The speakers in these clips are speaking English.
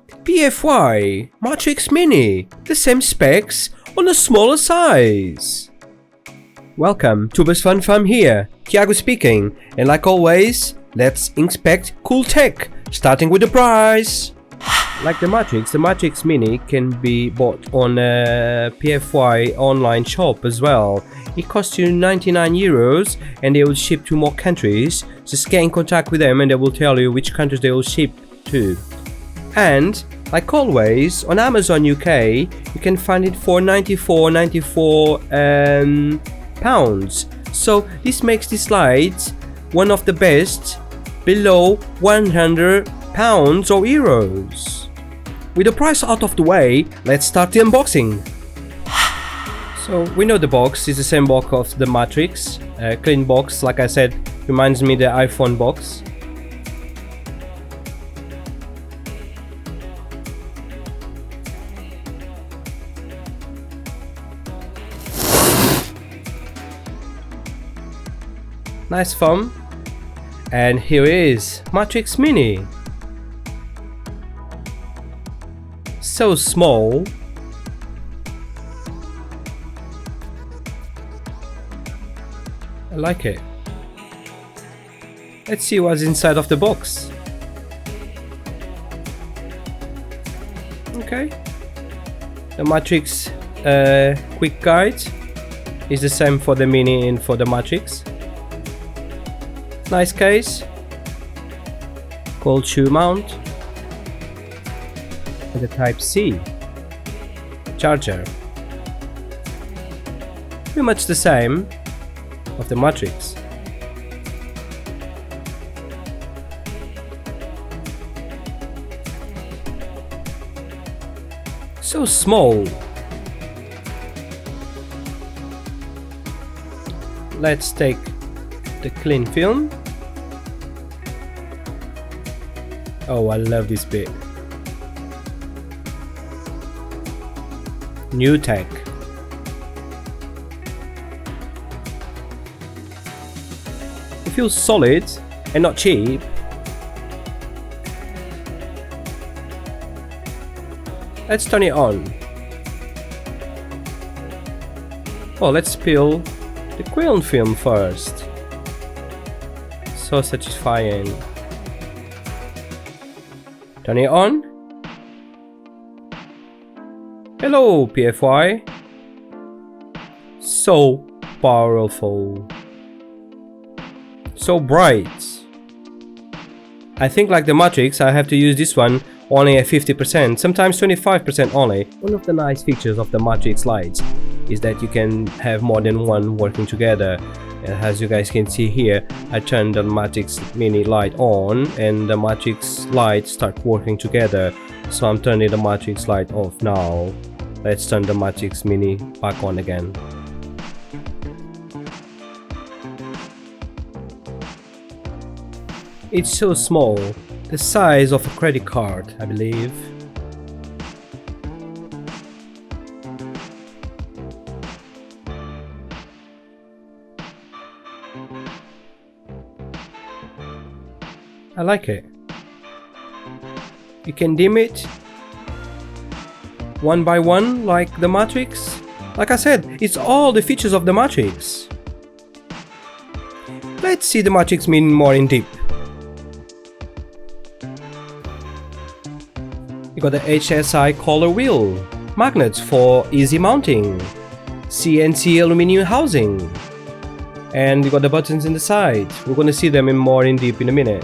PFY Matrix Mini, the same specs on a smaller size. Welcome to Best Fun Farm here, Thiago speaking, and like always, let's inspect cool tech, starting with the price. Like the Matrix Mini can be bought on a PFY online shop as well. It costs you 99 euros and they will ship to more countries. Just get in contact with them and they will tell you which countries they will ship to. And like always, on Amazon UK, you can find it for 94 pounds. So this makes this light one of the best below 100 pounds or euros. With the price out of the way, let's start the unboxing. So we know the box is the same box of the Matrix, clean box, like I said, reminds me the iPhone box. Nice foam. And here is Matrix Mini. So small. I like it. Let's see what's inside of the box. Okay. The Matrix quick guide is the same for the Mini and for the Matrix. Nice case. Cold shoe mount. And the Type-C charger. Pretty much the same of the Matrix. So small. Let's take the clean film. Oh, I love this bit. New tech. It feels solid and not cheap. Let's turn it on. Oh, let's peel the clean film first. So satisfying. Turn it on. Hello PFY. So powerful. So bright. I think like the Matrix, I have to use this one only at 50%, sometimes 25% only. One of the nice features of the Matrix lights is that you can have more than one working together. As you guys can see here, I turned the Matrix Mini light on and the Matrix light start working together. So I'm turning the Matrix light off now. Let's turn the Matrix Mini back on again. It's so small, the size of a credit card, I believe. I like it. You can dim it one by one like the Matrix. Like I said, it's all the features of the Matrix. Let's see the Matrix Mini more in deep. You got the HSI color wheel, magnets for easy mounting, CNC aluminum housing, and you got the buttons in the side. We're gonna see them more in deep in a minute.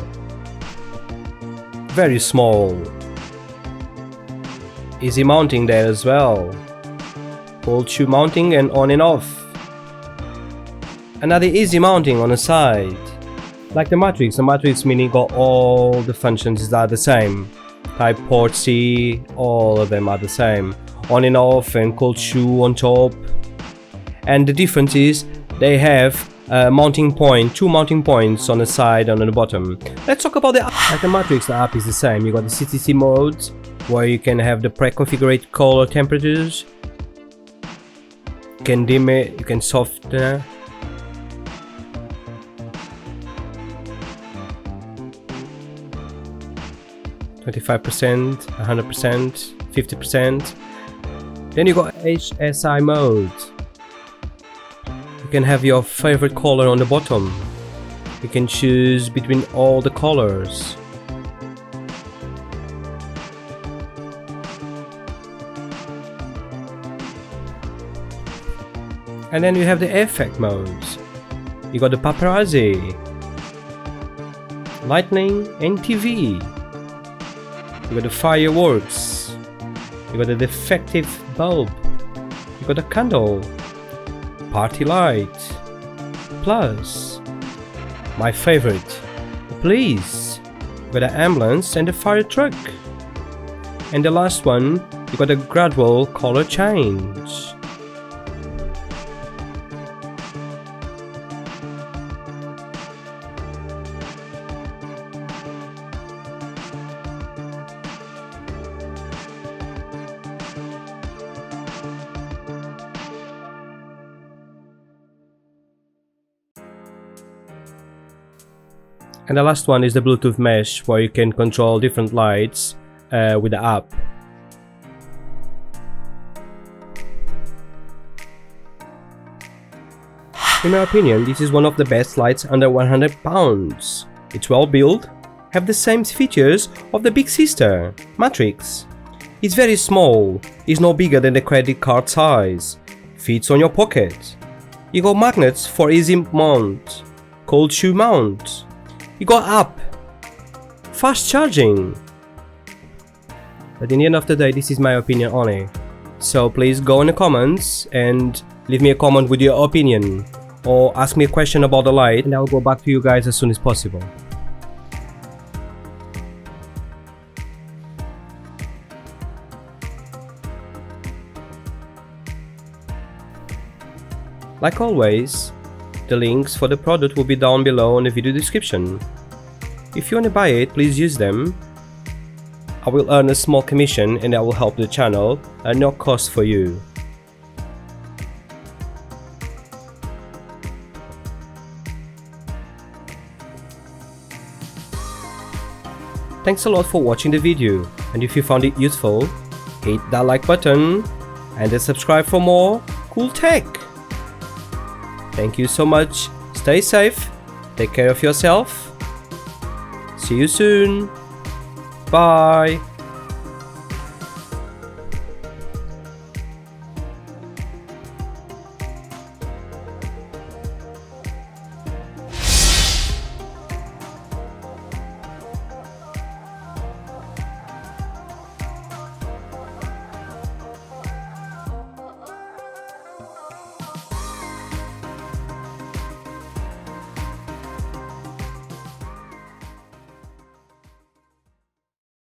Very small. Easy mounting there as well. Cold shoe mounting and on and off. Another easy mounting on the side. Like the Matrix Mini got all the functions are the same. Type port C, all of them are the same. On and off and cold shoe on top. And the difference is they have mounting point, two mounting points on the side and on the bottom. Let's talk about the app. Like the Matrix, the app is the same. You got the CTC mode where you can have the pre-configured color temperatures. You can dim it, you can soften it. 25%, 100%, 50%. Then you got HSI mode. You can have your favorite color on the bottom. You can choose between all the colors. And then you have the effect modes. You got the paparazzi, lightning and TV. You got the fireworks. You got the defective bulb. You got the candle, party light, plus, my favorite, the police. You got the ambulance and the fire truck. And the last one, you got a gradual color change. And the last one is the Bluetooth mesh, where you can control different lights with the app. In my opinion, this is one of the best lights under £100. It's well built, have the same features of the big sister, Matrix. It's very small, it's no bigger than the credit card size, fits on your pocket. You got magnets for easy mount, cold shoe mount. You got app, fast charging. But in the end of the day, this is my opinion only. So please go in the comments and leave me a comment with your opinion, or ask me a question about the light, and I'll go back to you guys as soon as possible. Like always, the links for the product will be down below in the video description. If you want to buy it, please use them. I will earn a small commission and that will help the channel at no cost for you. Thanks a lot for watching the video, and if you found it useful, hit that like button and then subscribe for more cool tech. Thank you so much, stay safe, take care of yourself, see you soon, bye.